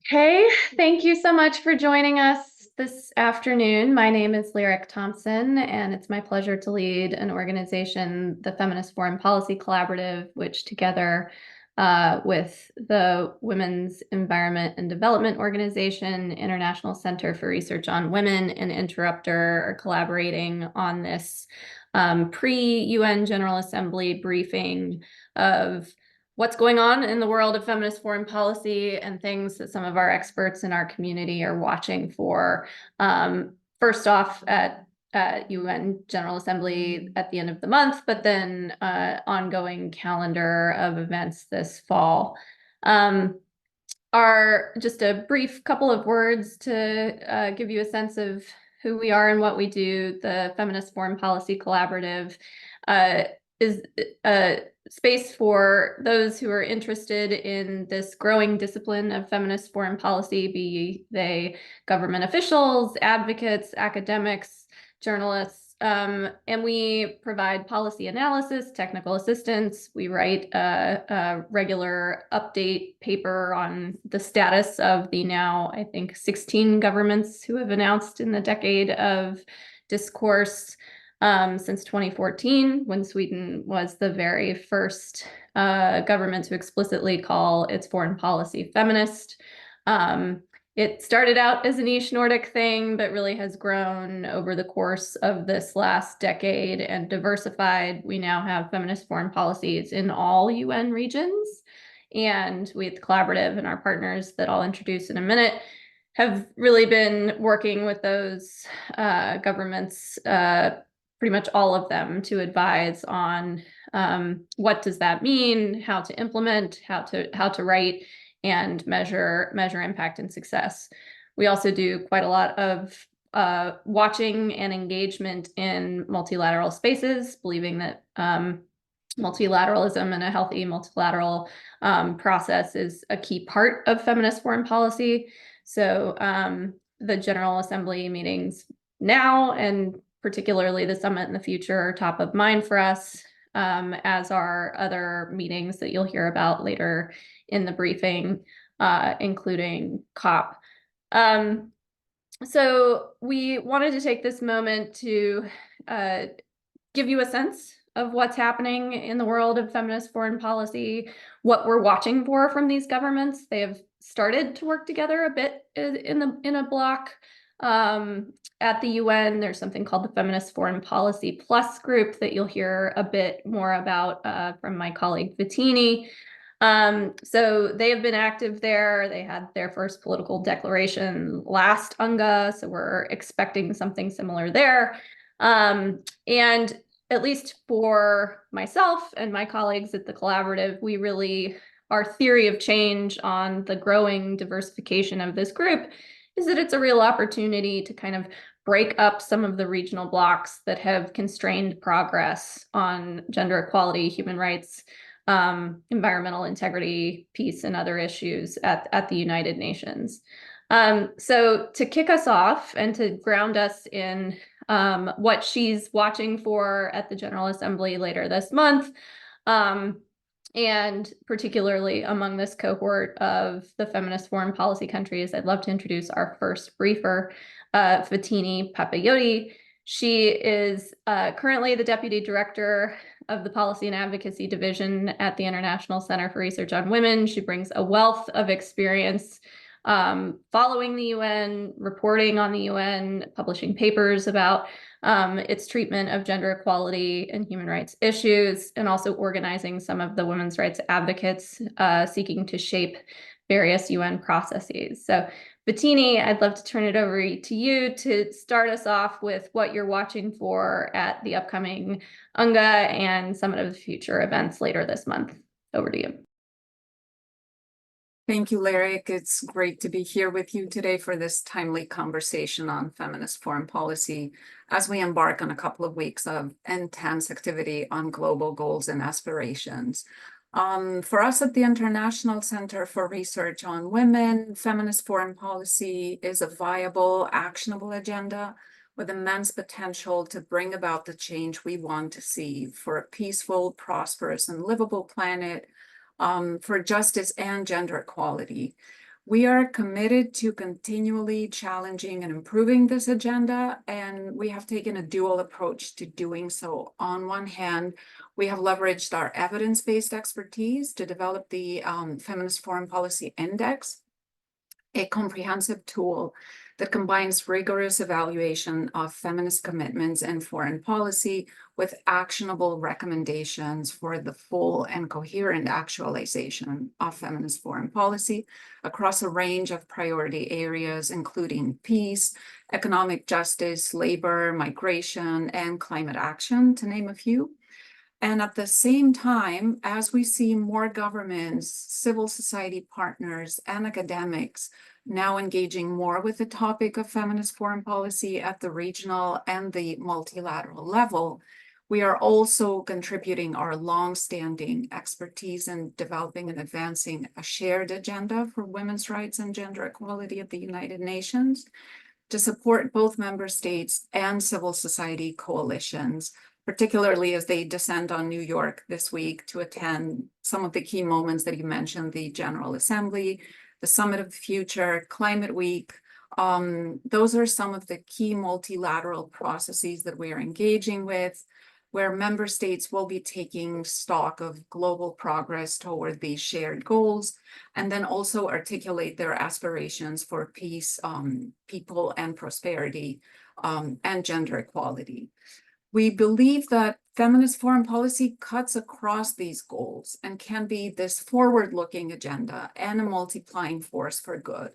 Hey, thank you so much for joining us this afternoon. My name is Lyric Thompson, and it's my pleasure to lead an organization, the Feminist Foreign Policy Collaborative, which together with the Women's Environment and Development Organization, International Center for Research on Women, and Interruptrr are collaborating on this pre-UN General Assembly briefing of what's going on in the world of feminist foreign policy and things that some of our experts in our community are watching for. First off, at UN General Assembly at the end of the month, but then ongoing calendar of events this fall. Are just a brief couple of words to give you a sense of who we are and what we do. The Feminist Foreign Policy Collaborative is a space for those who are interested in this growing discipline of feminist foreign policy, be they government officials, advocates, academics, journalists, and we provide policy analysis, technical assistance. We write a regular update paper on the status of the now, I think, 16 governments who have announced in the decade of discourse since 2014, when Sweden was the very first government to explicitly call its foreign policy feminist. It started out as a niche Nordic thing, but really has grown over the course of this last decade and diversified. We now have feminist foreign policies in all UN regions. And we at the collaborative and our partners that I'll introduce in a minute have really been working with those governments, pretty much all of them, to advise on what does that mean, how to implement, how to write, and measure impact and success. We also do quite a lot of watching and engagement in multilateral spaces, believing that multilateralism and a healthy multilateral process is a key part of feminist foreign policy. So the General Assembly meetings now, and particularly the summit in the future, are top of mind for us, as are other meetings that you'll hear about later in the briefing, including COP. So we wanted to take this moment to give you a sense of what's happening in the world of feminist foreign policy, what we're watching for from these governments. They have started to work together a bit in a block. At the UN, there's something called the Feminist Foreign Policy Plus group that you'll hear a bit more about from my colleague Foteini. So they have been active there. They had their first political declaration last UNGA, so we're expecting something similar there. And at least for myself and my colleagues at the collaborative, we really, our theory of change on the growing diversification of this group is that it's a real opportunity to kind of break up some of the regional blocks that have constrained progress on gender equality, human rights, environmental integrity, peace, and other issues at the United Nations. So to kick us off and to ground us in what she's watching for at the General Assembly later this month, and particularly among this cohort of the feminist foreign policy countries, I'd love to introduce our first briefer, Foteini Papagioti. She is currently the Deputy Director of the Policy and Advocacy Division at the International Center for Research on Women. She brings a wealth of experience following the UN, reporting on the UN, publishing papers about its treatment of gender equality and human rights issues, and also organizing some of the women's rights advocates seeking to shape various UN processes. So Foteini, I'd love to turn it over to you to start us off with what you're watching for at the upcoming UNGA and some of the future events later this month. Over to you. Thank you, Lyric. It's great to be here with you today for this timely conversation on feminist foreign policy as we embark on a couple of weeks of intense activity on global goals and aspirations. For us at the International Center for Research on Women, feminist foreign policy is a viable, actionable agenda with immense potential to bring about the change we want to see for a peaceful, prosperous, and livable planet, for justice and gender equality. We are committed to continually challenging and improving this agenda, and we have taken a dual approach to doing so. On one hand, we have leveraged our evidence-based expertise to develop the Feminist Foreign Policy Index, a comprehensive tool that combines rigorous evaluation of feminist commitments in foreign policy with actionable recommendations for the full and coherent actualization of feminist foreign policy across a range of priority areas, including peace, economic justice, labor, migration, and climate action, to name a few. And at the same time, as we see more governments, civil society partners, and academics now engaging more with the topic of feminist foreign policy at the regional and the multilateral level, we are also contributing our long-standing expertise in developing and advancing a shared agenda for women's rights and gender equality at the United Nations to support both member states and civil society coalitions, particularly as they descend on New York this week to attend some of the key moments that you mentioned, the General Assembly, the Summit of the Future, Climate Week. Those are some of the key multilateral processes that we are engaging with, where member states will be taking stock of global progress toward these shared goals, and then also articulate their aspirations for peace, people, and prosperity, and gender equality. We believe that feminist foreign policy cuts across these goals and can be this forward-looking agenda and a multiplying force for good.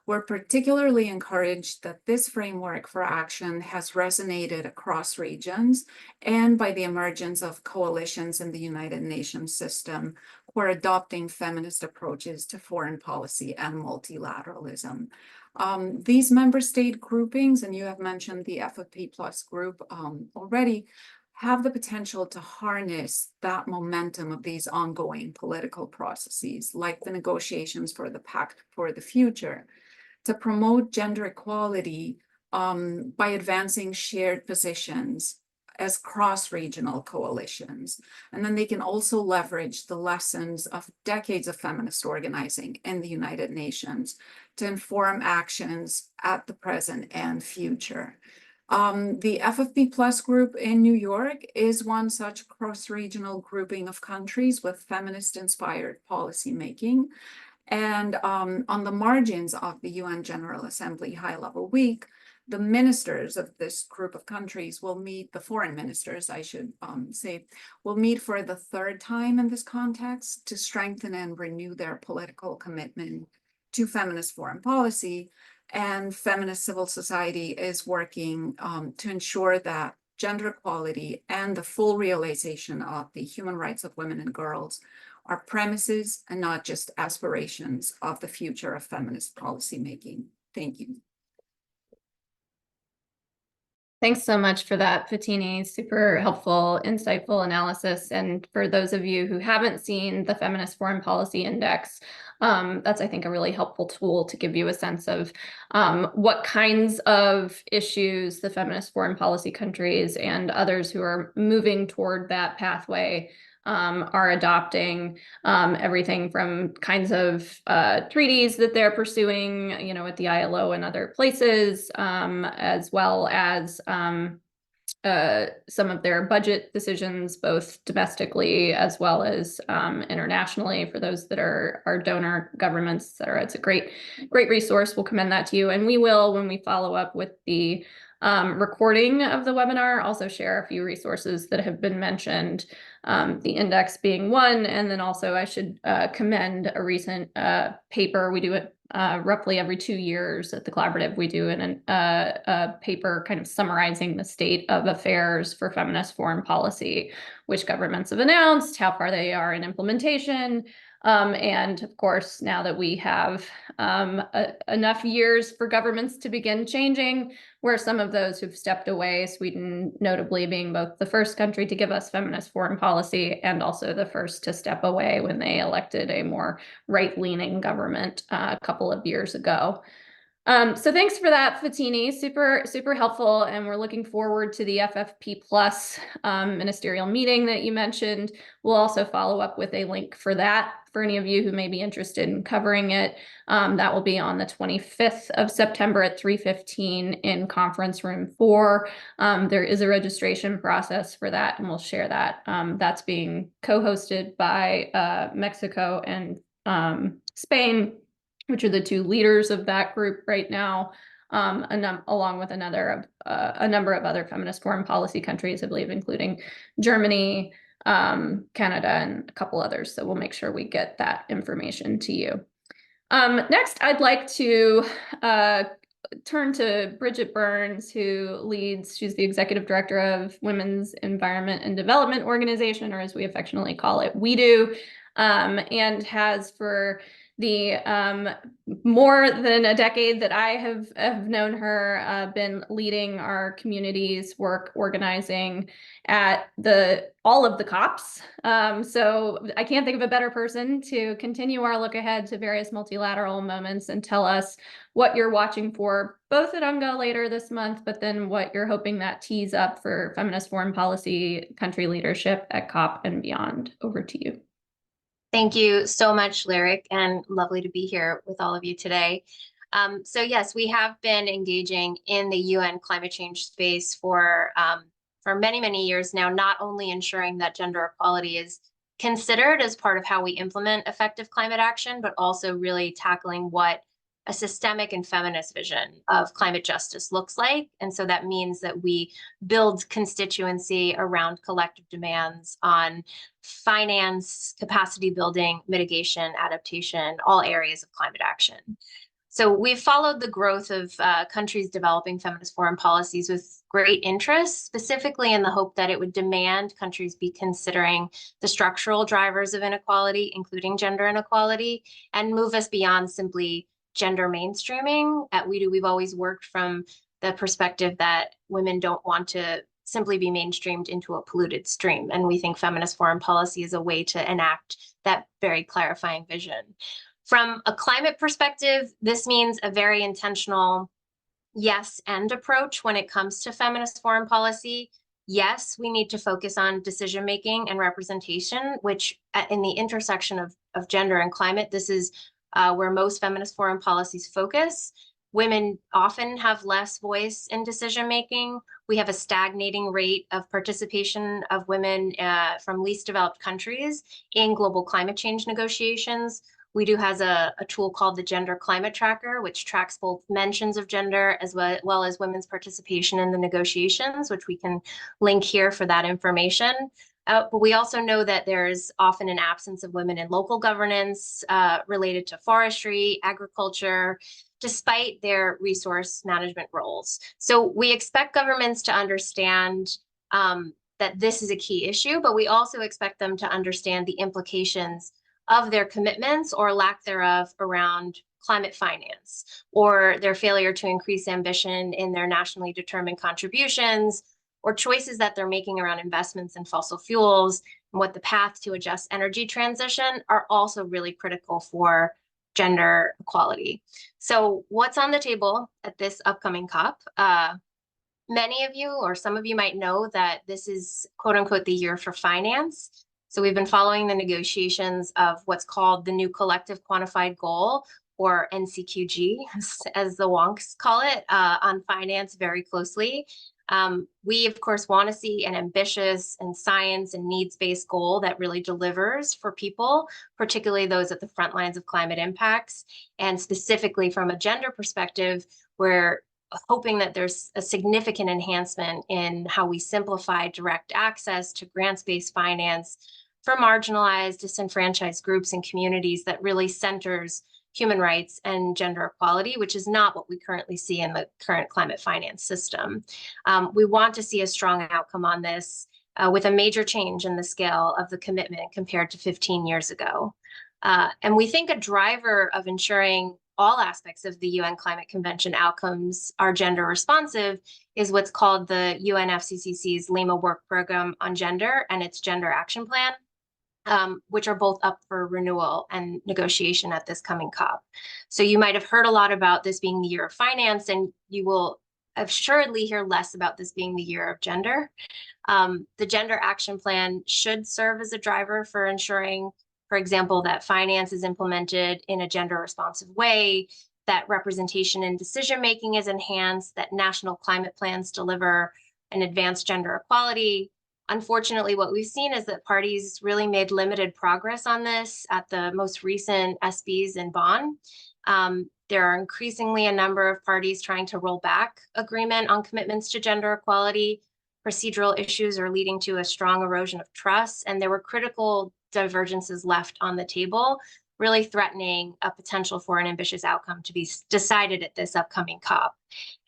We're particularly encouraged that this framework for action has resonated across regions and by the emergence of coalitions in the United Nations system who are adopting feminist approaches to foreign policy and multilateralism. These member state groupings, and you have mentioned the FFP Plus group already, have the potential to harness that momentum of these ongoing political processes, like the negotiations for the Pact for the Future, to promote gender equality by advancing shared positions as cross-regional coalitions. And then they can also leverage the lessons of decades of feminist organizing in the United Nations to inform actions at the present and future. The FFP Plus group in New York is one such cross-regional grouping of countries with feminist-inspired policymaking. And on the margins of the UN General Assembly High-Level Week, the ministers of this group of countries will meet, the foreign ministers, I should say, will meet for the third time in this context to strengthen and renew their political commitment to feminist foreign policy. And feminist civil society is working to ensure that gender equality and the full realization of the human rights of women and girls are premises and not just aspirations of the future of feminist policymaking. Thank you. Thanks so much for that, Foteini. Super helpful, insightful analysis. And for those of you who haven't seen the Feminist Foreign Policy Index, that's, I think, a really helpful tool to give you a sense of what kinds of issues the feminist foreign policy countries and others who are moving toward that pathway are adopting, everything from kinds of treaties that they're pursuing, you know, at the ILO and other places, as well as some of their budget decisions, both domestically as well as internationally, for those that are donor governments, et cetera. It's a great resource. We'll commend that to you. And we will, when we follow up with the recording of the webinar, also share a few resources that have been mentioned, the index being one. And then also I should commend a recent paper. We do it roughly every 2 years at the collaborative. We do a paper kind of summarizing the state of affairs for feminist foreign policy, which governments have announced, how far they are in implementation. And of course, now that we have enough years for governments to begin changing, where some of those who've stepped away, Sweden notably being both the first country to give us feminist foreign policy and also the first to step away when they elected a more right-leaning government a couple of years ago. So thanks for that, Foteini. Super helpful. And we're looking forward to the FFP Plus ministerial meeting that you mentioned. We'll also follow up with a link for that for any of you who may be interested in covering it. That will be on the 25th of September at 3:15 in conference room 4. There is a registration process for that, and we'll share that. That's being co-hosted by Mexico and Spain, which are the two leaders of that group right now, along with a number of other feminist foreign policy countries, I believe, including Germany, Canada, and a couple others. So we'll make sure we get that information to you. Next, I'd like to turn to Bridget Burns, she's the executive director of Women's Environment and Development Organization, or as we affectionately call it, WeDo, and has for the more than a decade that I have known her, been leading our community's work organizing at all of the COPs. So I can't think of a better person to continue our look ahead to various multilateral moments and tell us what you're watching for, both at UNGA later this month, but then what you're hoping that tees up for feminist foreign policy country leadership at COP and beyond. Over to you. Thank you so much, Lyric, and lovely to be here with all of you today. So yes, we have been engaging in the UN climate change space for many, many years now, not only ensuring that gender equality is considered as part of how we implement effective climate action, but also really tackling what a systemic and feminist vision of climate justice looks like. And so that means that we build constituency around collective demands on finance, capacity building, mitigation, adaptation, all areas of climate action. So we've followed the growth of countries developing feminist foreign policies with great interest, specifically in the hope that it would demand countries be considering the structural drivers of inequality, including gender inequality, and move us beyond simply gender mainstreaming. At WeDo, we've always worked from the perspective that women don't want to simply be mainstreamed into a polluted stream. And we think feminist foreign policy is a way to enact that very clarifying vision. From a climate perspective, this means a very intentional yes and approach when it comes to feminist foreign policy. Yes, we need to focus on decision-making and representation, which in the intersection of gender and climate, this is where most feminist foreign policies focus. Women often have less voice in decision-making. We have a stagnating rate of participation of women from least developed countries in global climate change negotiations. WeDo has a tool called the Gender Climate Tracker, which tracks both mentions of gender as well as women's participation in the negotiations, which we can link here for that information. But we also know that there's often an absence of women in local governance related to forestry, agriculture, despite their resource management roles. So we expect governments to understand that this is a key issue, but we also expect them to understand the implications of their commitments or lack thereof around climate finance, or their failure to increase ambition in their nationally determined contributions, or choices that they're making around investments in fossil fuels, and what the path to a just energy transition are also really critical for gender equality. So what's on the table at this upcoming COP? Many of you, or some of you might know that this is quote unquote the year for finance. So we've been following the negotiations of what's called the new collective quantified goal, or NCQG, as the wonks call it, on finance very closely. We, of course, want to see an ambitious and science and needs-based goal that really delivers for people, particularly those at the front lines of climate impacts. And specifically from a gender perspective, we're hoping that there's a significant enhancement in how we simplify direct access to grants-based finance for marginalized, disenfranchised groups and communities that really centers human rights and gender equality, which is not what we currently see in the current climate finance system. We want to see a strong outcome on this with a major change in the scale of the commitment compared to 15 years ago. And we think a driver of ensuring all aspects of the UN Climate Convention outcomes are gender responsive is what's called the UNFCCC's Lima Work Program on Gender and its Gender Action Plan, which are both up for renewal and negotiation at this coming COP. So you might have heard a lot about this being the year of finance, and you will assuredly hear less about this being the year of gender. The Gender Action Plan should serve as a driver for ensuring For example, that finance is implemented in a gender responsive way, that representation in decision-making is enhanced, that national climate plans deliver and advance gender equality. Unfortunately, what we've seen is that parties really made limited progress on this at the most recent SBs in Bonn. There are increasingly a number of parties trying to roll back agreement on commitments to gender equality. Procedural issues are leading to a strong erosion of trust, and there were critical divergences left on the table, really threatening a potential for an ambitious outcome to be decided at this upcoming COP.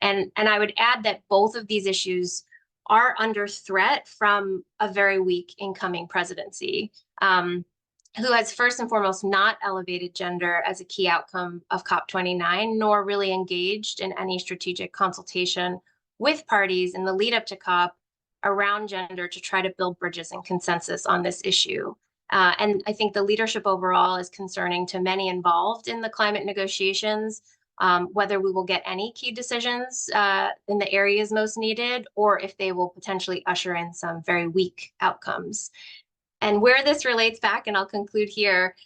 And I would add that both of these issues are under threat from a very weak incoming presidency, who has first and foremost not elevated gender as a key outcome of COP29, nor really engaged in any strategic consultation with parties in the lead up to COP around gender to try to build bridges and consensus on this issue. And I think the leadership overall is concerning to many involved in the climate negotiations, whether we will get any key decisions in the areas most needed, or if they will potentially usher in some very weak outcomes. And where this relates back, and I'll conclude here,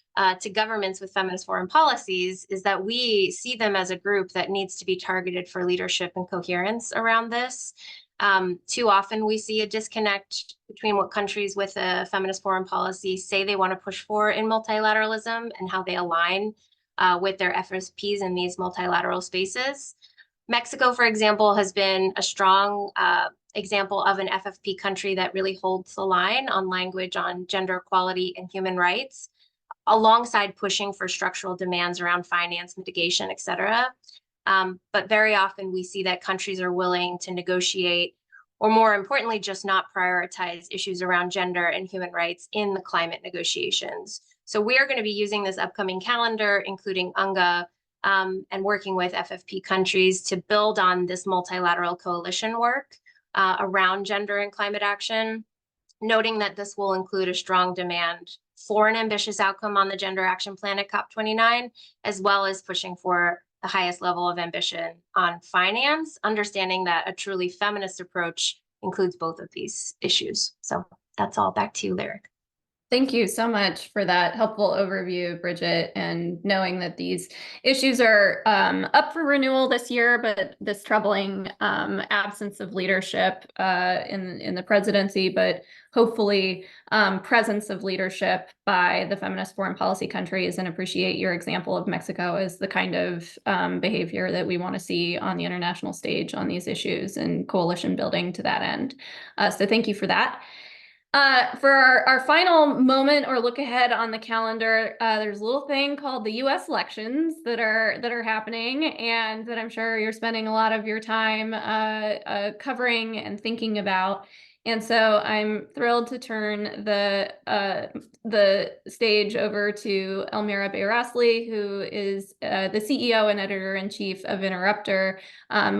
to governments with feminist foreign policies, is that we see them as a group that needs to be targeted for leadership and coherence around this. Too often we see a disconnect between what countries with a feminist foreign policy say they want to push for in multilateralism and how they align with their FSPs in these multilateral spaces. Mexico, for example, has been a strong example of an FFP country that really holds the line on language on gender equality and human rights, alongside pushing for structural demands around finance, mitigation, et cetera. But very often we see that countries are willing to negotiate, or more importantly, just not prioritize issues around gender and human rights in the climate negotiations. So we are going to be using this upcoming calendar, including UNGA, and working with FFP countries to build on this multilateral coalition work around gender and climate action, noting that this will include a strong demand for an ambitious outcome on the Gender Action Plan at COP29, as well as pushing for the highest level of ambition on finance, understanding that a truly feminist approach includes both of these issues. So that's all. Back to you, Lyric. Thank you so much for that helpful overview, Bridget, and knowing that these issues are up for renewal this year, but this troubling absence of leadership in the presidency, but hopefully presence of leadership by the feminist foreign policy countries, and appreciate your example of Mexico as the kind of behavior that we want to see on the international stage on these issues and coalition building to that end. So thank you for that. For our final moment or look ahead on the calendar, there's a little thing called the U.S. elections that are happening, and that I'm sure you're spending a lot of your time covering and thinking about. And so I'm thrilled to turn the stage over to Elmira Bayrasli, who is the CEO and editor-in-chief of Interruptrr,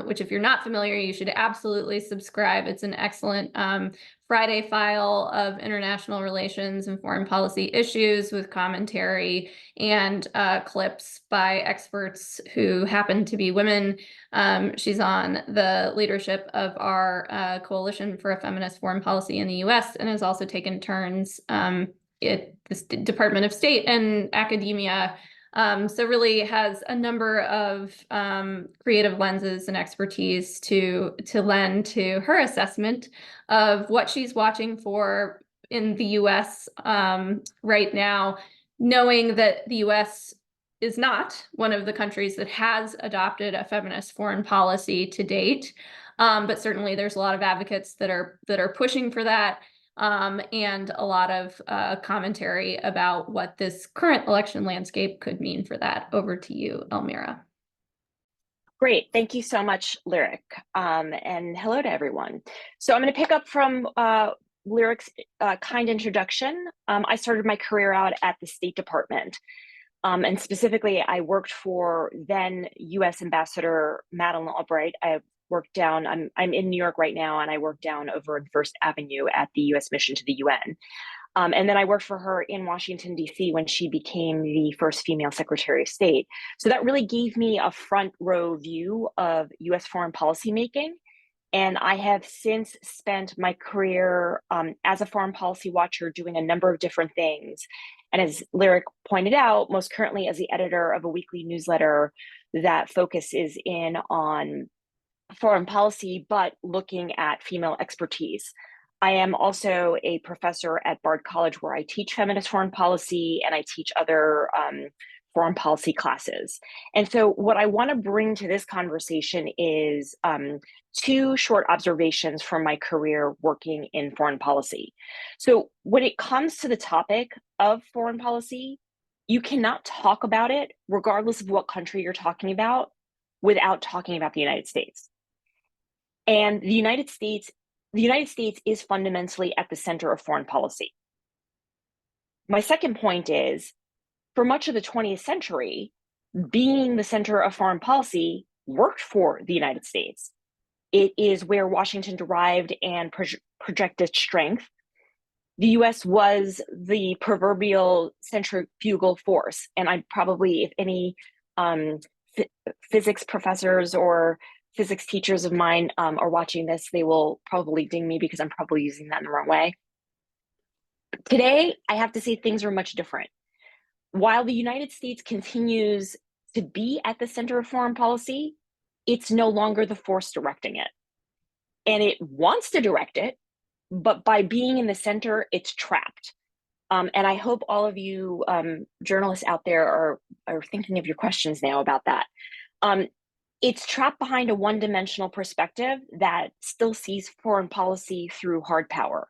which, if you're not familiar, you should absolutely subscribe. It's an excellent Friday file of international relations and foreign policy issues with commentary and clips by experts who happen to be women. She's on the leadership of our Coalition for a Feminist Foreign Policy in the U.S. and has also taken turns at the Department of State and academia. So really has a number of creative lenses and expertise to lend to her assessment of what she's watching for in the U.S. Right now, knowing that the U.S. is not one of the countries that has adopted a feminist foreign policy to date, but certainly there's a lot of advocates that are pushing for that. And a lot of commentary about what this current election landscape could mean for that. Over to you, Elmira. Great, thank you so much, Lyric, and hello to everyone. So I'm going to pick up from Lyric's kind introduction. I started my career out at the State Department, and specifically I worked for then U.S. Ambassador Madeleine Albright. I worked down, I'm in New York right now, and I worked down over on First Avenue at the U.S. mission to the UN. And then I worked for her in Washington, D.C. when she became the first female Secretary of State. So that really gave me a front row view of U.S. foreign policy making And I have since spent my career as a foreign policy watcher doing a number of different things. And as Lyric pointed out, most currently as the editor of a weekly newsletter that focuses in on foreign policy, but looking at female expertise. I am also a professor at Bard College where I teach feminist foreign policy and I teach other foreign policy classes. And so what I want to bring to this conversation is two short observations from my career working in foreign policy. So when it comes to the topic of foreign policy, you cannot talk about it, regardless of what country you're talking about, without talking about the United States. And the United States is fundamentally at the center of foreign policy. My second point is, for much of the 20th century, being the center of foreign policy worked for the United States. It is where Washington derived and projected strength. The US was the proverbial centrifugal force. And I'd probably, if any physics professors or physics teachers of mine are watching this, they will probably ding me because I'm probably using that in the wrong way. Today, I have to say things are much different. While the United States continues to be at the center of foreign policy, it's no longer the force directing it. And it wants to direct it, but by being in the center, it's trapped. And I hope all of you journalists out there are thinking of your questions now about that. It's trapped behind a one-dimensional perspective that still sees foreign policy through hard power,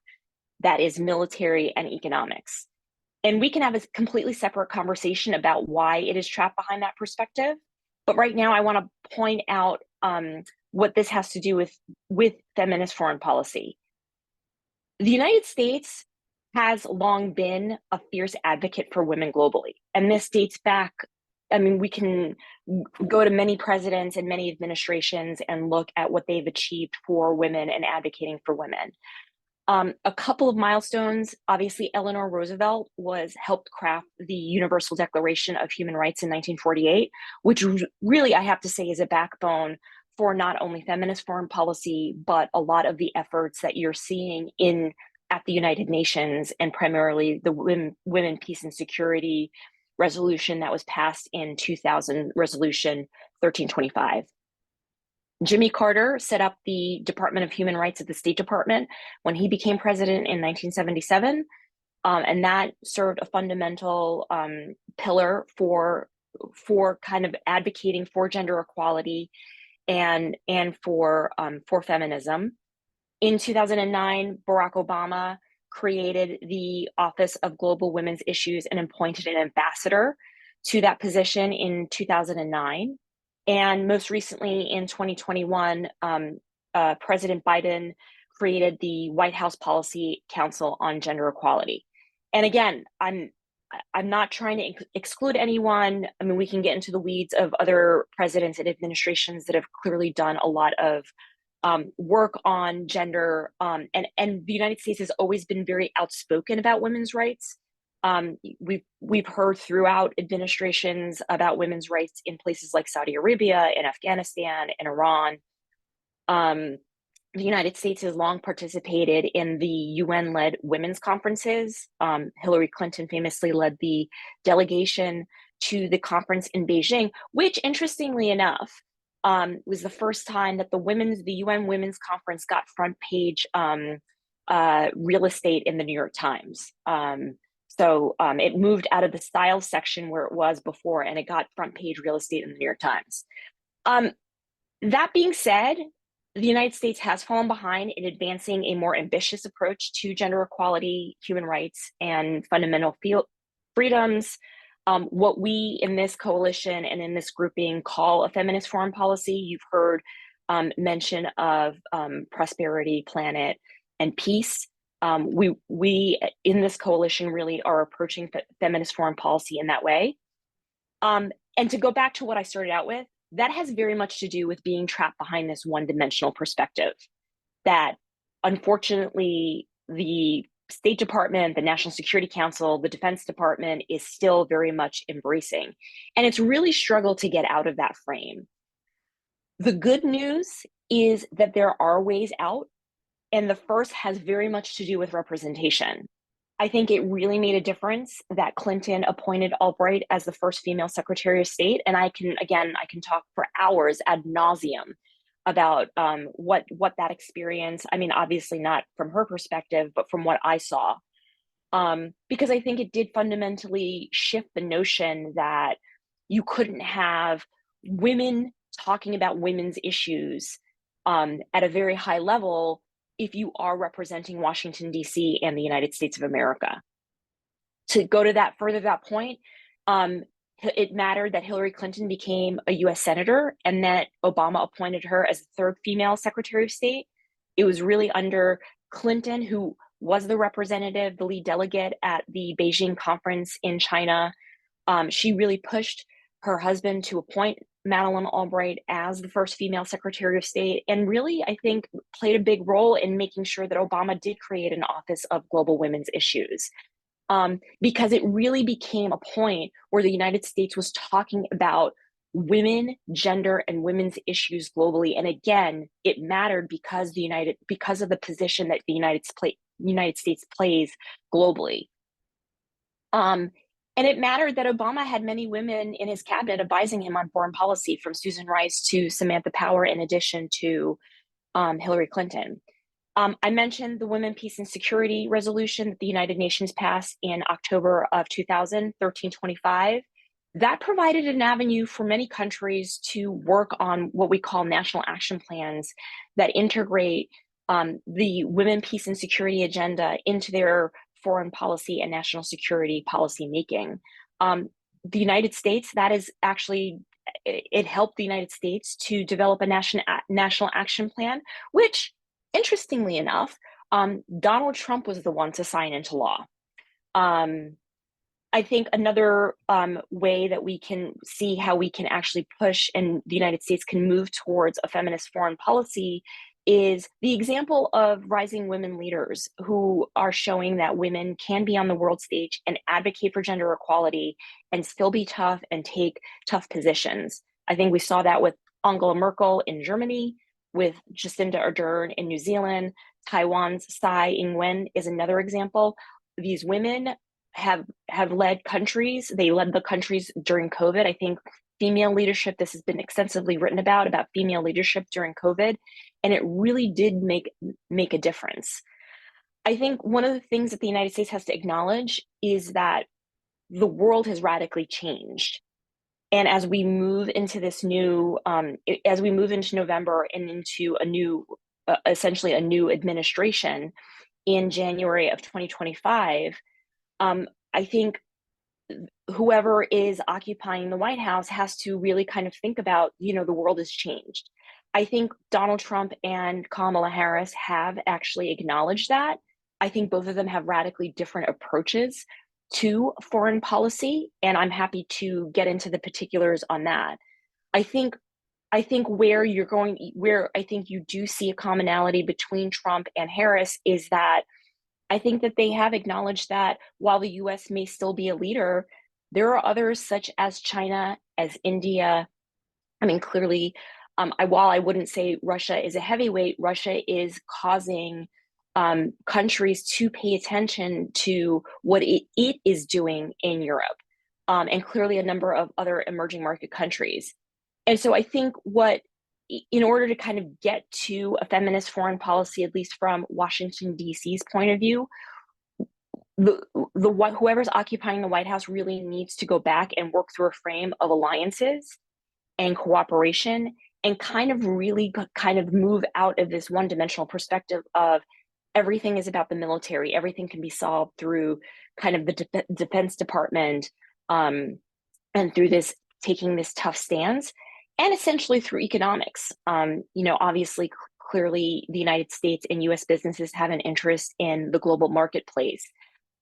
that is military and economics. And we can have a completely separate conversation about why it is trapped behind that perspective. But right now, I want to point out what this has to do with feminist foreign policy. The United States has long been a fierce advocate for women globally. And this dates back, I mean, we can go to many presidents and many administrations and look at what they've achieved for women and advocating for women. A couple of milestones, obviously, Eleanor Roosevelt helped craft the Universal Declaration of Human Rights in 1948, which really, I have to say, is a backbone for not only feminist foreign policy, but a lot of the efforts that you're seeing at the United Nations, and primarily the Women, Peace and Security resolution that was passed in 2000, Resolution 1325. Jimmy Carter set up the Department of Human Rights at the State Department when he became president in 1977. And that served a fundamental pillar for kind of advocating for gender equality and for feminism. In 2009, Barack Obama created the Office of Global Women's Issues and appointed an ambassador to that position in 2009. And most recently in 2021, President Biden created the White House Policy Council on Gender Equality. And again, I'm not trying to exclude anyone. I mean, we can get into the weeds of other presidents and administrations that have clearly done a lot of work on gender. And the United States has always been very outspoken about women's rights. We've heard throughout administrations about women's rights in places like Saudi Arabia, in Afghanistan, in Iran. The United States has long participated in the UN-led women's conferences. Hillary Clinton famously led the delegation to the conference in Beijing, which, interestingly enough, was the first time that the UN Women's Conference got front page real estate in the New York Times. So it moved out of the style section where it was before, and it got front page real estate in the New York Times. That being said, the United States has fallen behind in advancing a more ambitious approach to gender equality, human rights, and fundamental freedoms. What we in this coalition and in this grouping call a feminist foreign policy. You've heard mention of prosperity, planet, and peace. We in this coalition really are approaching feminist foreign policy in that way. And to go back to what I started out with, that has very much to do with being trapped behind this one-dimensional perspective that, unfortunately, the State Department, the National Security Council, the Defense Department is still very much embracing. And it's really struggled to get out of that frame. The good news is that there are ways out, and the first has very much to do with representation. I think it really made a difference that Clinton appointed Albright as the first female Secretary of State. And I can talk for hours ad nauseum about what that experience, I mean, obviously not from her perspective, but from what I saw. Because I think it did fundamentally shift the notion that you couldn't have women talking about women's issues at a very high level if you are representing Washington, D.C. and the United States of America. To go to that further, that point, it mattered that Hillary Clinton became a U.S. Senator and that Obama appointed her as the third female Secretary of State. It was really under Clinton, who was the representative, the lead delegate at the Beijing conference in China. She really pushed her husband to appoint Madeleine Albright as the first female Secretary of State, and really, I think, played a big role in making sure that Obama did create an Office of Global Women's Issues. Because it really became a point where the United States was talking about women, gender, and women's issues globally. And again, it mattered because of the position that the United States plays globally. And it mattered that Obama had many women in his cabinet advising him on foreign policy, from Susan Rice to Samantha Power, in addition to Hillary Clinton. I mentioned the Women, Peace, and Security resolution that the United Nations passed in October of 2000, 1325. That provided an avenue for many countries to work on what we call national action plans that integrate the Women, Peace, and Security agenda into their foreign policy and national security policy making. The United States, it helped the United States to develop a national action plan, which, interestingly enough, Donald Trump was the one to sign into law. I think another way that we can see how we can actually push and the United States can move towards a feminist foreign policy is the example of rising women leaders who are showing that women can be on the world stage and advocate for gender equality and still be tough and take tough positions. I think we saw that with Angela Merkel in Germany, with Jacinda Ardern in New Zealand. Taiwan's Tsai Ing-wen is another example. These women have led countries. They led the countries during COVID. I think female leadership, this has been extensively written about female leadership during COVID, and it really did make a difference. I think one of the things that the United States has to acknowledge is that the world has radically changed. And as we move into this new, as we move into November and into a new, essentially a new administration in January of 2025, I think whoever is occupying the White House has to really kind of think about, the world has changed. I think Donald Trump and Kamala Harris have actually acknowledged that. I think both of them have radically different approaches to foreign policy, and I'm happy to get into the particulars on that. I think where I think you do see a commonality between Trump and Harris is that I think that they have acknowledged that while the US may still be a leader, there are others such as China, as India. I mean, clearly, while I wouldn't say Russia is a heavyweight, Russia is causing countries to pay attention to what it is doing in Europe, and clearly a number of other emerging market countries. And so I think in order to kind of get to a feminist foreign policy, at least from Washington, D.C.'s point of view, whoever's occupying the White House really needs to go back and work through a frame of alliances and cooperation and kind of really kind of move out of this one-dimensional perspective of everything is about the military, everything can be solved through kind of the Defense Department, and through this taking this tough stance, and essentially through economics. Obviously, clearly the United States and US businesses have an interest in the global marketplace.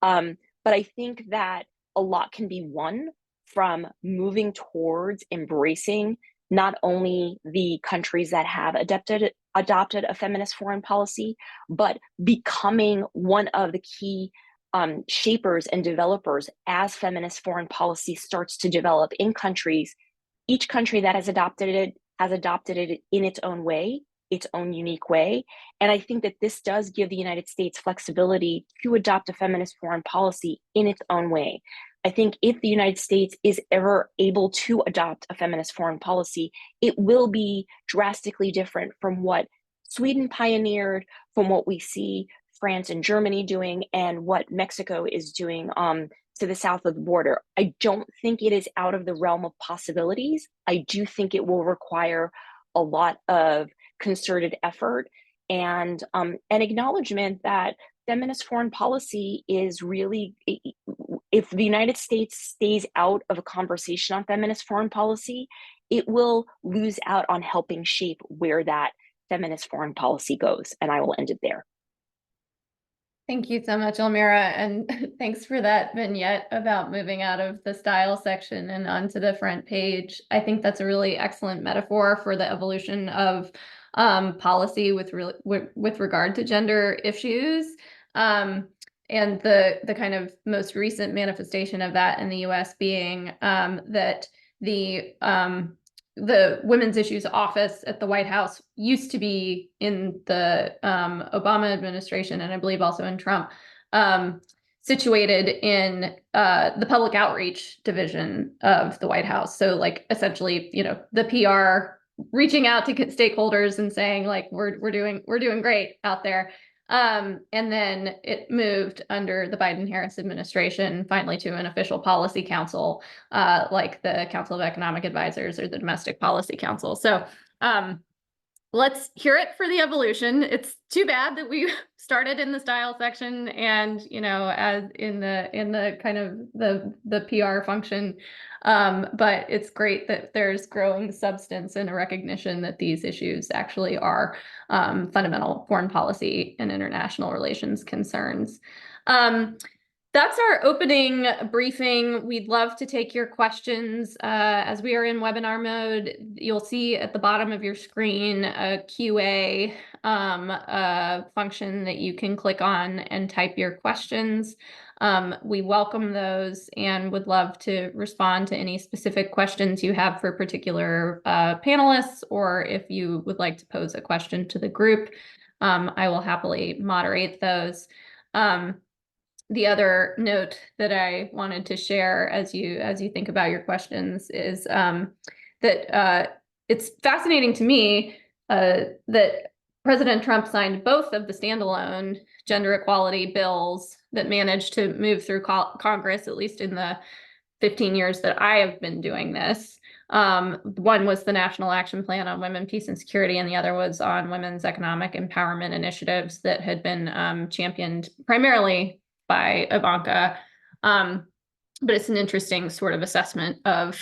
But I think that a lot can be won from moving towards embracing not only the countries that have adopted a feminist foreign policy, but becoming one of the key shapers and developers as feminist foreign policy starts to develop in countries. Each country that has adopted it in its own way, its own unique way. And I think that this does give the United States flexibility to adopt a feminist foreign policy in its own way. I think if the United States is ever able to adopt a feminist foreign policy, it will be drastically different from what Sweden pioneered, from what we see France and Germany doing, and what Mexico is doing to the south of the border. I don't think it is out of the realm of possibilities. I do think it will require a lot of concerted effort and an acknowledgement that feminist foreign policy is really, if the United States stays out of a conversation on feminist foreign policy, it will lose out on helping shape where that feminist foreign policy goes. And I will end it there. Thank you so much, Elmira, and thanks for that vignette about moving out of the style section and onto the front page. I think that's a really excellent metaphor for the evolution of policy with regard to gender issues. And the kind of most recent manifestation of that in the US being that the Women's Issues Office at the White House used to be in the Obama administration, and I believe also in Trump, situated in the public outreach division of the White House. So like essentially, you know, the PR reaching out to stakeholders and saying like, we're doing great out there. And then it moved under the Biden-Harris administration finally to an official policy council, like the Council of Economic Advisors or the Domestic Policy Council. So let's hear it for the evolution. It's too bad that we started in the style section and, you know, as in the kind of the PR function. But it's great that there's growing substance and a recognition that these issues actually are fundamental foreign policy and international relations concerns. That's our opening briefing. We'd love to take your questions. As we are in webinar mode, you'll see at the bottom of your screen a QA function that you can click on and type your questions. We welcome those and would love to respond to any specific questions you have for particular panelists, or if you would like to pose a question to the group, I will happily moderate those. The other note that I wanted to share as you think about your questions is that it's fascinating to me that President Trump signed both of the standalone gender equality bills that managed to move through Congress, at least in the 15 years that I have been doing this. One was the National Action Plan on Women, Peace, and Security, and the other was on women's economic empowerment initiatives that had been championed primarily by Ivanka. But it's an interesting sort of assessment of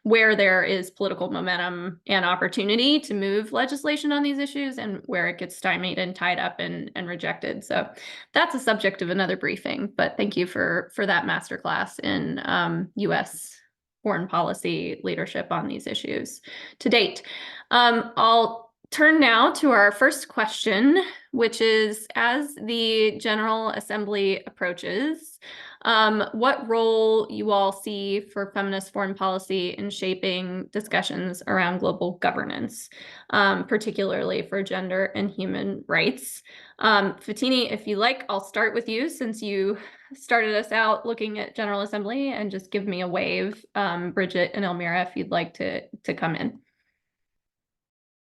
where there is political momentum and opportunity to move legislation on these issues and where it gets stymied and tied up and rejected. So that's a subject of another briefing, but thank you for that masterclass in US foreign policy leadership on these issues to date. I'll turn now to our first question, which is, as the General Assembly approaches, what role you all see for feminist foreign policy in shaping discussions around global governance, particularly for gender and human rights. Foteini, if you like, I'll start with you since you started us out looking at General Assembly, and just give me a wave. Bridget and Elmira, if you'd like to come in.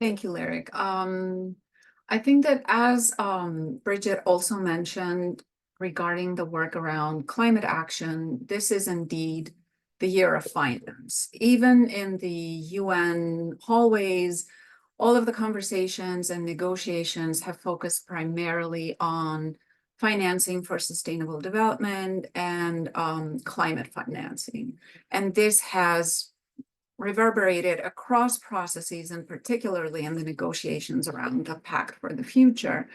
Thank you, Lyric. I think that as Bridget also mentioned regarding the work around climate action, this is indeed the year of finance. Even in the UN hallways, all of the conversations and negotiations have focused primarily on financing for sustainable development and climate financing. And this has reverberated across processes, and particularly in the negotiations around the Pact for the Future,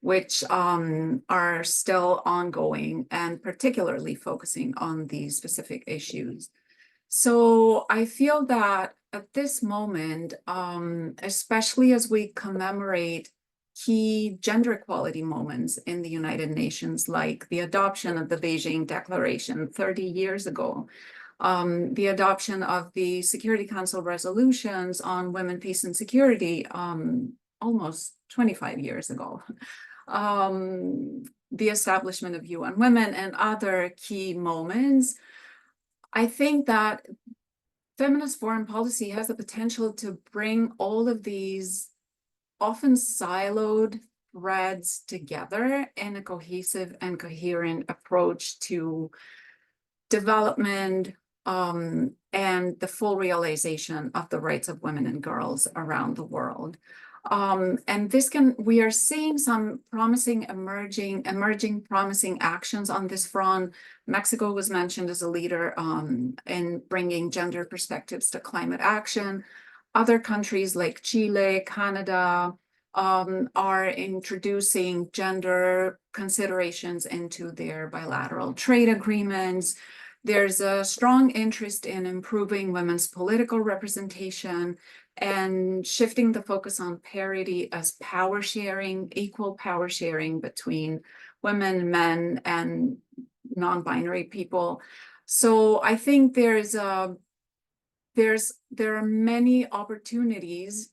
which are still ongoing and particularly focusing on these specific issues. So I feel that at this moment, especially as we commemorate key gender equality moments in the United Nations, like the adoption of the Beijing Declaration 30 years ago, the adoption of the Security Council resolutions on women, peace, and security almost 25 years ago. The establishment of UN Women and other key moments, I think that feminist foreign policy has the potential to bring all of these often siloed threads together in a cohesive and coherent approach to development and the full realization of the rights of women and girls around the world. And we are seeing some promising emerging promising actions on this front. Mexico was mentioned as a leader in bringing gender perspectives to climate action. Other countries like Chile, Canada, are introducing gender considerations into their bilateral trade agreements. There's a strong interest in improving women's political representation and shifting the focus on parity as power sharing, equal power sharing between women, men, and non-binary people. So I think there are many opportunities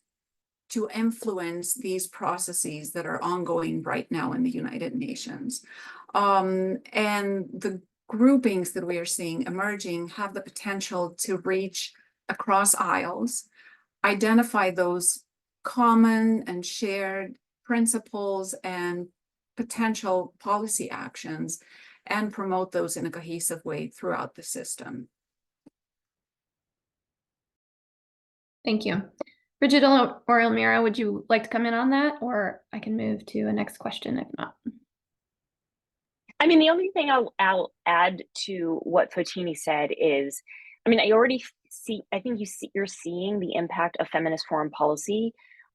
to influence these processes that are ongoing right now in the United Nations. And the groupings that we are seeing emerging have the potential to reach across aisles, identify those common and shared principles and potential policy actions, and promote those in a cohesive way throughout the system. Thank you. Bridget or Elmira, would you like to come in on that, or I can move to a next question if not? I mean, the only thing I'll add to what Foteini said is, I mean, I already see, I think you're seeing the impact of feminist foreign policy,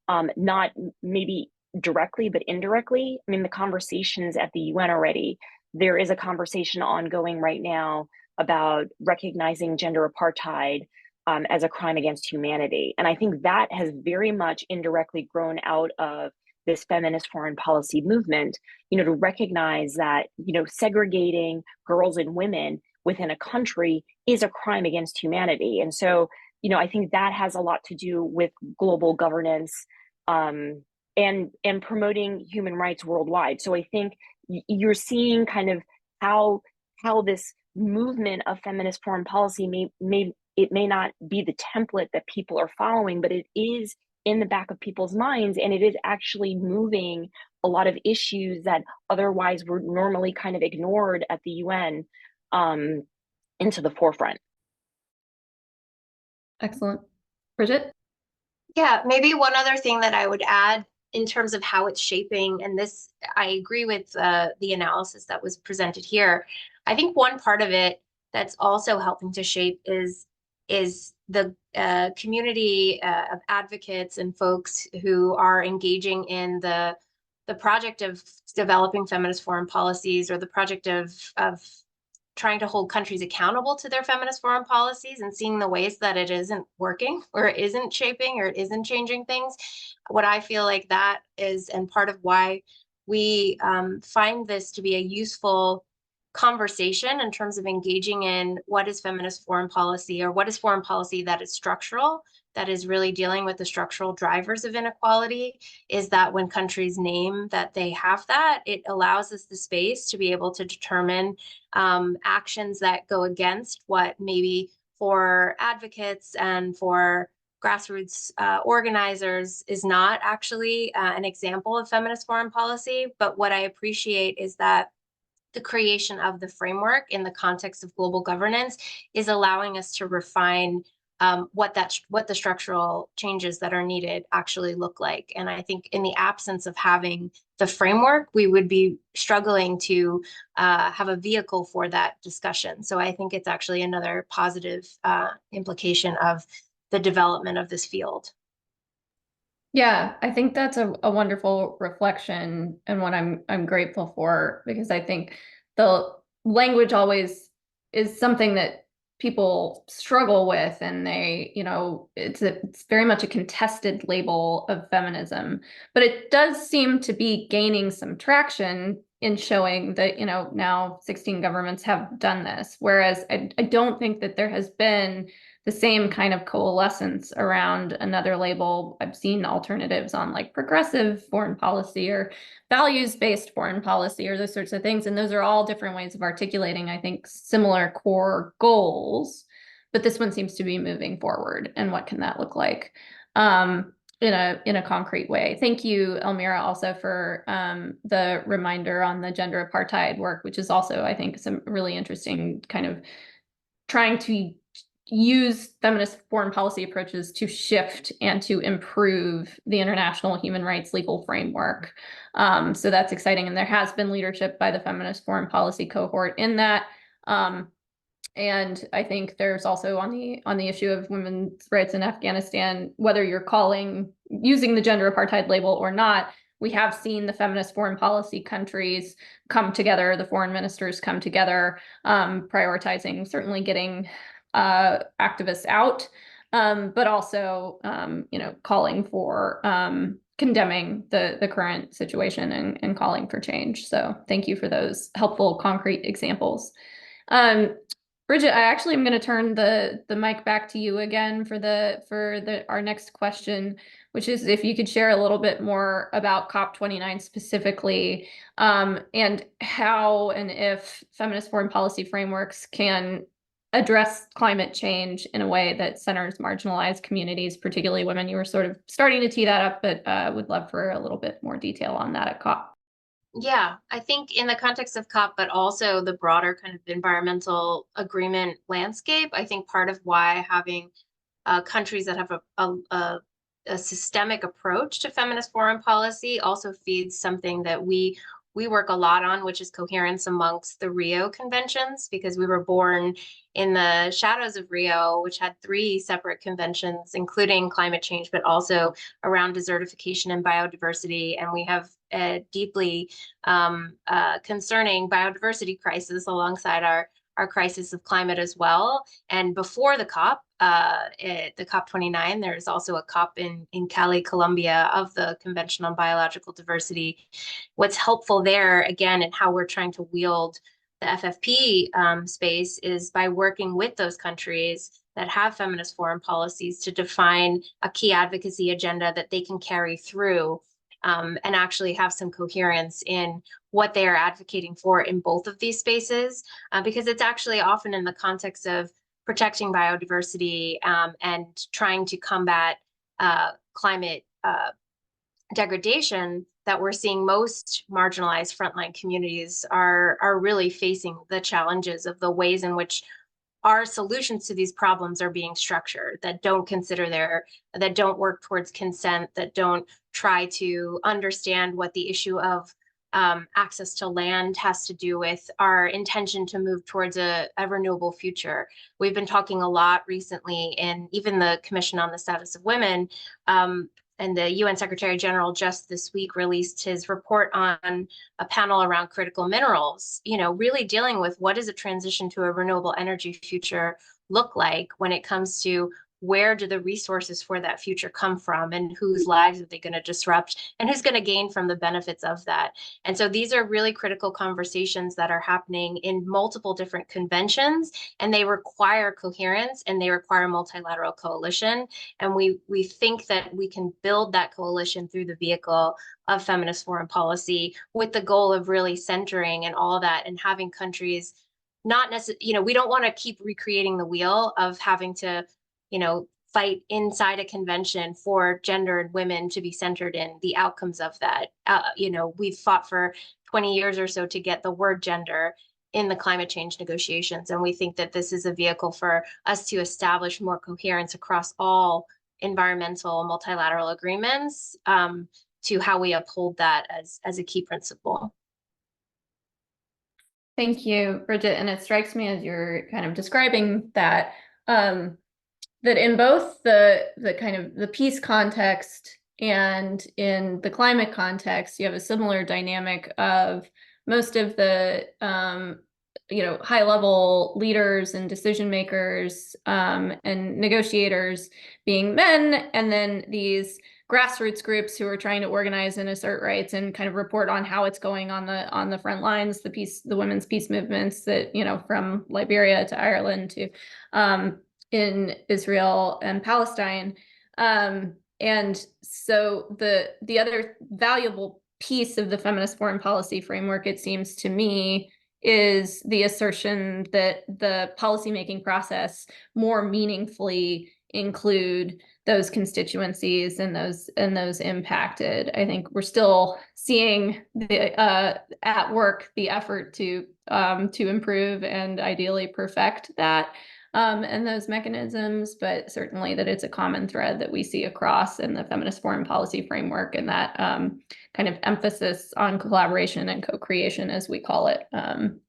not maybe directly, but indirectly. I mean, the conversations at the UN already, there is a conversation ongoing right now about recognizing gender apartheid as a crime against humanity. And I think that has very much indirectly grown out of this feminist foreign policy movement, you know, to recognize that, you know, segregating girls and women within a country is a crime against humanity. And so, you know, I think that has a lot to do with global governance and promoting human rights worldwide. So I think you're seeing kind of how this movement of feminist foreign policy may not be the template that people are following, but it is in the back of people's minds, and it is actually moving a lot of issues that otherwise were normally kind of ignored at the UN into the forefront. Excellent. Bridget? Yeah, maybe one other thing that I would add in terms of how it's shaping, and this, I agree with the analysis that was presented here. I think one part of it that's also helping to shape is the community of advocates and folks who are engaging in the project of developing feminist foreign policies, or the project of trying to hold countries accountable to their feminist foreign policies, and seeing the ways that it isn't working, or it isn't shaping, or it isn't changing things. What I feel like that is, and part of why we find this to be a useful conversation in terms of engaging in what is feminist foreign policy, or what is foreign policy that is structural, that is really dealing with the structural drivers of inequality, is that when countries name that they have that, it allows us the space to be able to determine actions that go against what maybe for advocates and for grassroots organizers is not actually an example of feminist foreign policy. But what I appreciate is that the creation of the framework in the context of global governance is allowing us to refine what the structural changes that are needed actually look like. And I think in the absence of having the framework, we would be struggling to have a vehicle for that discussion. So I think it's actually another positive implication of the development of this field. Yeah, I think that's a wonderful reflection, and what I'm grateful for, because I think the language always is something that people struggle with, and they, you know, it's very much a contested label of feminism, but it does seem to be gaining some traction in showing that, you know, now 16 governments have done this, whereas I don't think that there has been the same kind of coalescence around another label. I've seen alternatives on like progressive foreign policy or values-based foreign policy or those sorts of things. And those are all different ways of articulating, I think, similar core goals. But this one seems to be moving forward. And what can that look like in a concrete way? Thank you, Elmira, also for the reminder on the gender apartheid work, which is also, I think, some really interesting kind of trying to use feminist foreign policy approaches to shift and to improve the international human rights legal framework. So that's exciting. And there has been leadership by the Feminist Foreign Policy cohort in that. And I think there's also on the issue of women's rights in Afghanistan, whether you're using the gender apartheid label or not, we have seen the feminist foreign policy countries come together, the foreign ministers come together, prioritizing certainly getting activists out, but also calling for condemning the current situation and calling for change. So thank you for those helpful concrete examples. Bridget, I actually am going to turn the mic back to you again for our next question, which is if you could share a little bit more about COP29 specifically, and how and if feminist foreign policy frameworks can address climate change in a way that centers marginalized communities, particularly women. You were sort of starting to tee that up, but would love for a little bit more detail on that at COP. Yeah, I think in the context of COP, but also the broader kind of environmental agreement landscape, I think part of why having countries that have a systemic approach to feminist foreign policy also feeds something that we work a lot on, which is coherence amongst the Rio conventions, because we were born in the shadows of Rio, which had 3 separate conventions, including climate change, but also around desertification and biodiversity. And we have a deeply concerning biodiversity crisis alongside our crisis of climate as well. And before the COP, the COP29, there's also a COP in Cali, Colombia, of the Convention on Biological Diversity. What's helpful there, again, and how we're trying to wield the FFP space is by working with those countries that have feminist foreign policies to define a key advocacy agenda that they can carry through and actually have some coherence in what they are advocating for in both of these spaces, because it's actually often in the context of protecting biodiversity and trying to combat climate degradation that we're seeing most marginalized frontline communities are really facing the challenges of the ways in which our solutions to these problems are being structured, that don't that don't work towards consent, that don't try to understand what the issue of access to land has to do with our intention to move towards a renewable future. We've been talking a lot recently in even the Commission on the Status of Women, and the UN Secretary General just this week released his report on a panel around critical minerals, really dealing with what does a transition to a renewable energy future look like when it comes to where do the resources for that future come from and whose lives are they going to disrupt and who's going to gain from the benefits of that. And so these are really critical conversations that are happening in multiple different conventions, and they require coherence and they require multilateral coalition. And we think that we can build that coalition through the vehicle of feminist foreign policy with the goal of really centering and all that and having countries not necessarily, we don't want to keep recreating the wheel of having to fight inside a convention for gender and women to be centered in the outcomes of that. We've fought for 20 years or so to get the word gender in the climate change negotiations. And we think that this is a vehicle for us to establish more coherence across all environmental multilateral agreements to how we uphold that as a key principle. Thank you, Bridget. And it strikes me as you're kind of describing that that in both the kind of the peace context and in the climate context, you have a similar dynamic of most of the high level leaders and decision makers and negotiators being men, and then these grassroots groups who are trying to organize and assert rights and kind of report on how it's going on the front lines, the women's peace movements that from Liberia to Ireland to in Israel and Palestine. And so the other valuable piece of the feminist foreign policy framework, it seems to me, is the assertion that the policymaking process more meaningfully include those constituencies and those impacted. I think we're still seeing at work the effort to improve and ideally perfect that and those mechanisms, but certainly that it's a common thread that we see across in the feminist foreign policy framework, and that kind of emphasis on collaboration and co-creation, as we call it,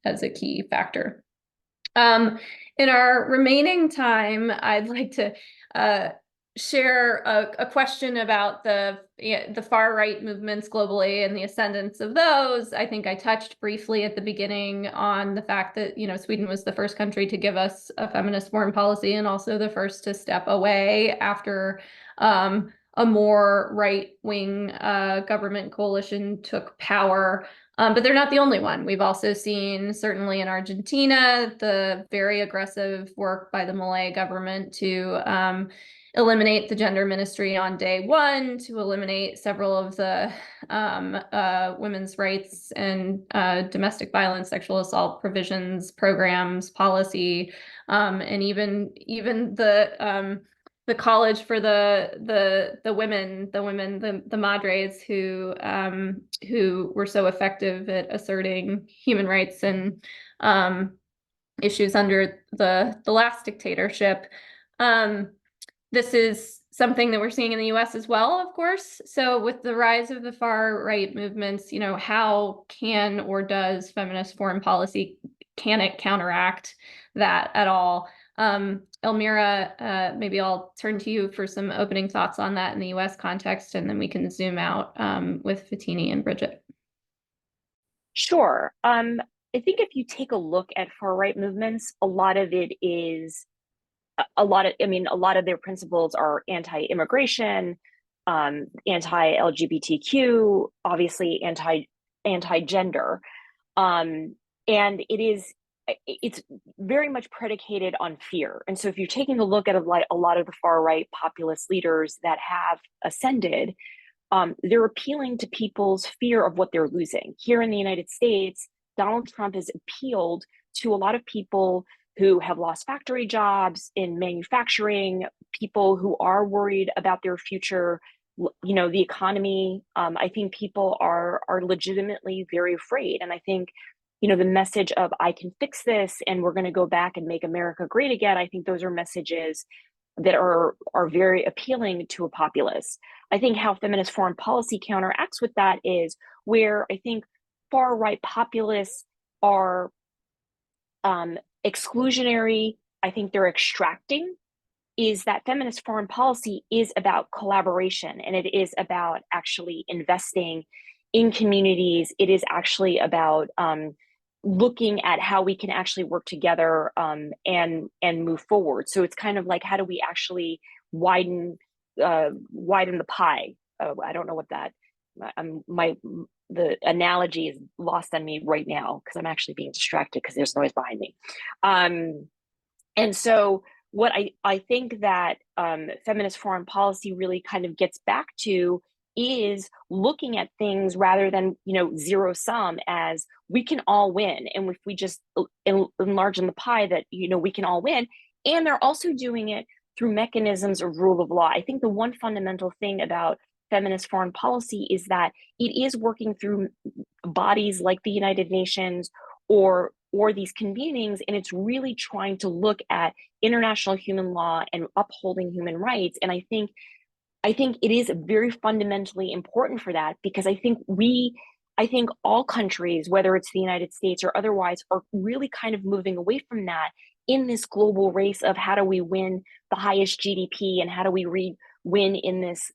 as a key factor. In our remaining time, I'd like to share a question about the far-right movements globally and the ascendance of those. I think I touched briefly at the beginning on the fact that, Sweden was the first country to give us a feminist foreign policy, and also the first to step away after a more right-wing government coalition took power. But they're not the only one. We've also seen, certainly in Argentina, the very aggressive work by the Milei government to eliminate the gender ministry on day one, to eliminate several of the women's rights and domestic violence, sexual assault provisions, programs, policy, and even the college for the women, the madres who were so effective at asserting human rights and issues under the last dictatorship. This is something that we're seeing in the US as well, of course. So with the rise of the far right movements, how can or does feminist foreign policy, can it counteract that at all? Elmira, maybe I'll turn to you for some opening thoughts on that in the US context, and then we can zoom out with Foteini and Bridget. Sure. I think if you take a look at far-right movements, a lot of their principles are anti-immigration, anti-LGBTQ, obviously anti-gender, and it's very much predicated on fear. And so if you're taking a look at a lot of the far-right populist leaders that have ascended, they're appealing to people's fear of what they're losing. Here in the United States, Donald Trump has appealed to a lot of people who have lost factory jobs in manufacturing, people who are worried about their future, the economy. I think people are legitimately very afraid. And I think, the message of I can fix this and we're going to go back and make America great again, I think those are messages that are very appealing to a populace. I think how feminist foreign policy counteracts with that is where I think far-right populists are exclusionary, I think they're extracting, is that feminist foreign policy is about collaboration, and it is about actually investing in communities. It is actually about looking at how we can actually work together and move forward. So it's kind of like, how do we actually widen the pie? I don't know what that, the analogy is lost on me right now because I'm actually being distracted because there's noise behind me. And so what I think that feminist foreign policy really kind of gets back to is looking at things rather than, zero sum, as we can all win. And if we just enlarge in the pie that, we can all win. And they're also doing it through mechanisms of rule of law. I think the one fundamental thing about feminist foreign policy is that it is working through bodies like the United Nations or these convenings, and it's really trying to look at international human law and upholding human rights. And I think it is very fundamentally important for that, because I think all countries, whether it's the United States or otherwise, are really kind of moving away from that in this global race of how do we win the highest GDP and how do we win in this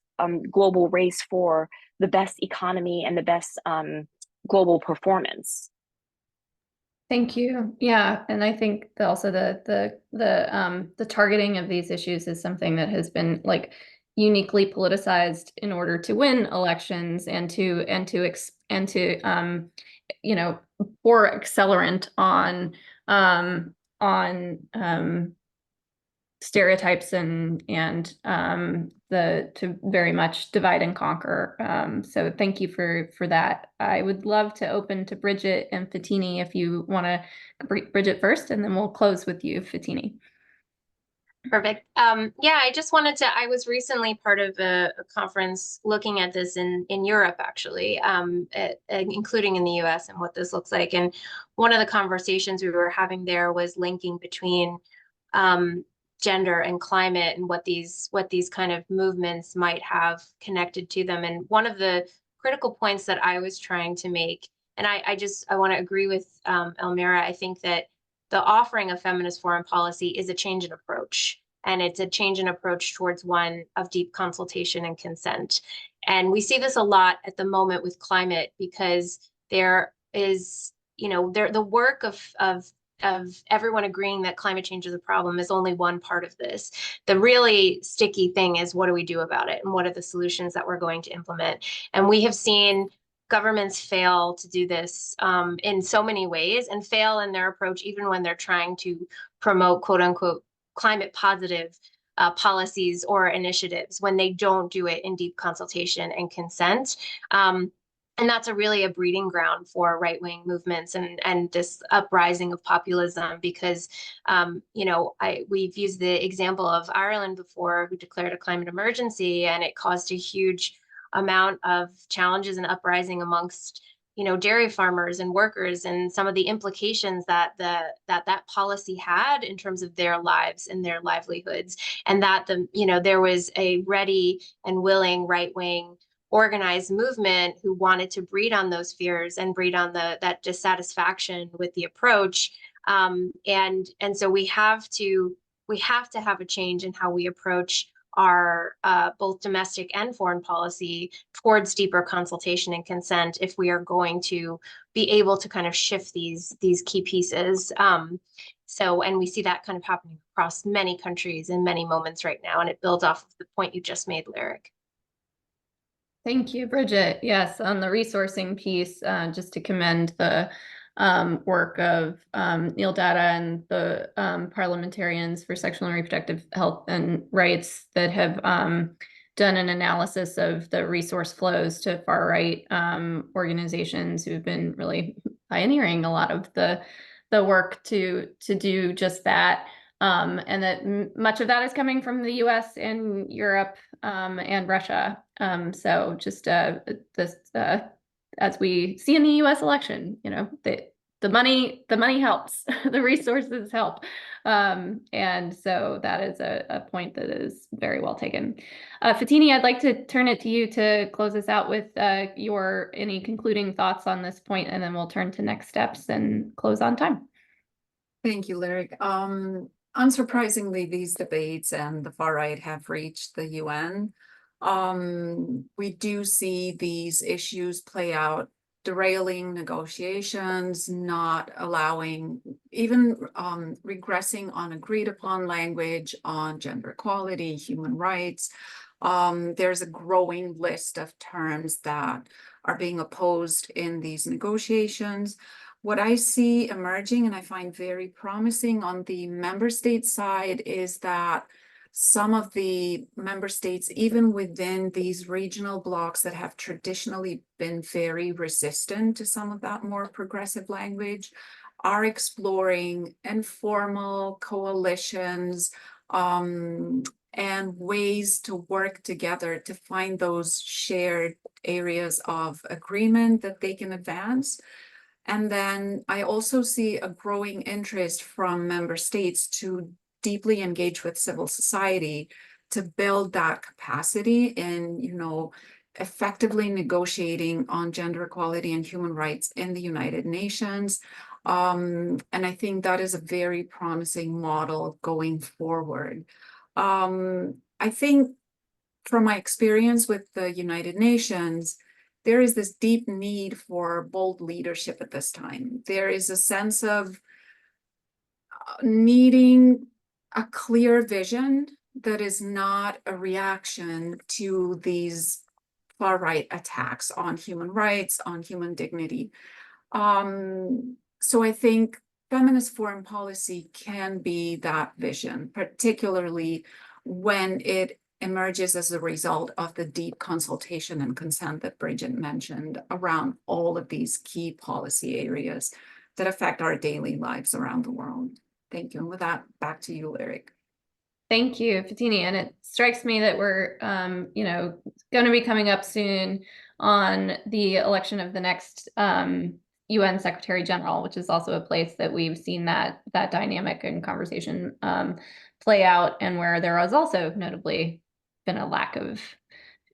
global race for the best economy and the best global performance. Thank you. Yeah, and I think also the targeting of these issues is something that has been uniquely politicized in order to win elections and to pour accelerant on stereotypes and to very much divide and conquer. So thank you for that. I would love to open to Bridget and Foteini if you want to. Bridget first, and then we'll close with you, Foteini. Perfect. Yeah, I just wanted to, I was recently part of a conference looking at this in Europe, actually, including in the US and what this looks like. And one of the conversations we were having there was linking between gender and climate and what these kind of movements might have connected to them. And one of the critical points that I was trying to make, and I want to agree with Elmira, I think that the offering of feminist foreign policy is a change in approach, and it's a change in approach towards one of deep consultation and consent. And we see this a lot at the moment with climate, because there is, the work of everyone agreeing that climate change is a problem is only one part of this. The really sticky thing is, what do we do about it? And what are the solutions that we're going to implement? And we have seen governments fail to do this in so many ways, and fail in their approach even when they're trying to promote quote unquote climate positive policies or initiatives, when they don't do it in deep consultation and consent. And that's a breeding ground for right-wing movements and this uprising of populism, because we've used the example of Ireland before, who declared a climate emergency, and it caused a huge amount of challenges and uprising amongst dairy farmers and workers, and some of the implications that that policy had in terms of their lives and their livelihoods, and that there was a ready and willing right-wing organized movement who wanted to breed on those fears and breed on that dissatisfaction with the approach, and so we have to have a change in how we approach our both domestic and foreign policy towards deeper consultation and consent, if we are going to be able to kind of shift these key pieces. And we see that kind of happening across many countries in many moments right now, and it builds off of the point you just made, Lyric. Thank you, Bridget. Yes, on the resourcing piece, just to commend the work of Neil Data and the parliamentarians for sexual and reproductive health and rights that have done an analysis of the resource flows to far-right organizations who've been really pioneering a lot of the work to do just that. And that much of that is coming from the US and Europe and Russia. So just as we see in the US election, the money helps, the resources help. And so that is a point that is very well taken. Foteini, I'd like to turn it to you to close us out with any concluding thoughts on this point, and then we'll turn to next steps and close on time. Thank you, Lyric. Unsurprisingly, these debates and the far right have reached the UN. We do see these issues play out, derailing negotiations, not allowing, even regressing on agreed upon language on gender equality, human rights. There's a growing list of terms that are being opposed in these negotiations. What I see emerging, and I find very promising on the member state side, is that some of the member states, even within these regional blocs that have traditionally been very resistant to some of that more progressive language, are exploring informal coalitions and ways to work together to find those shared areas of agreement that they can advance. And then I also see a growing interest from member states to deeply engage with civil society to build that capacity in, effectively negotiating on gender equality and human rights in the United Nations. And I think that is a very promising model going forward. I think from my experience with the United Nations, there is this deep need for bold leadership at this time. There is a sense of needing a clear vision that is not a reaction to these far-right attacks on human rights, on human dignity. So I think feminist foreign policy can be that vision, particularly when it emerges as a result of the deep consultation and consent that Bridget mentioned around all of these key policy areas that affect our daily lives around the world. Thank you. And with that, back to you, Lyric. Thank you, Foteini. And it strikes me that we're, going to be coming up soon on the election of the next UN Secretary General, which is also a place that we've seen that dynamic and conversation play out, and where there has also notably been a lack of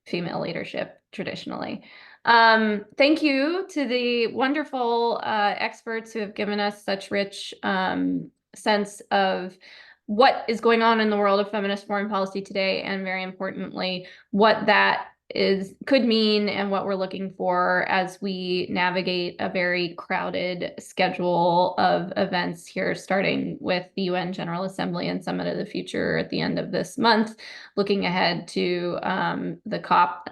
female leadership traditionally. Thank you to the wonderful experts who have given us such rich sense of what is going on in the world of feminist foreign policy today, and very importantly, what that could mean and what we're looking for as we navigate a very crowded schedule of events here, starting with the UN General Assembly and Summit of the Future at the end of this month, looking ahead to the COP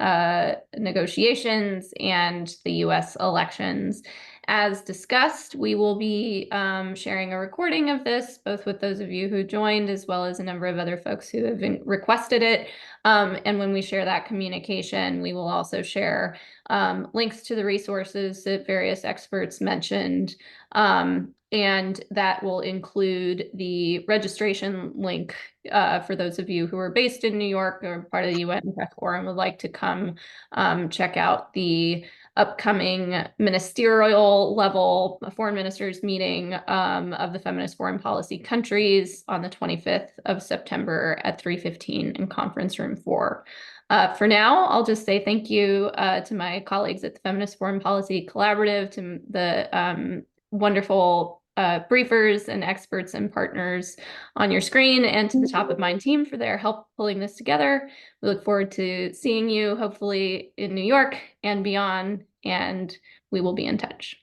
negotiations and the US elections. As discussed, we will be sharing a recording of this, both with those of you who joined, as well as a number of other folks who have requested it. And when we share that communication, we will also share links to the resources that various experts mentioned. And that will include the registration link for those of you who are based in New York or part of the UN Press Corps and would like to come check out the upcoming ministerial level foreign ministers meeting of the feminist foreign policy countries on the 25th of September at 3:15 in conference room 4. For now, I'll just say thank you to my colleagues at the Feminist Foreign Policy Collaborative, to the wonderful briefers and experts and partners on your screen, and to the Top of Mind team for their help pulling this together. We look forward to seeing you hopefully in New York and beyond, and we will be in touch.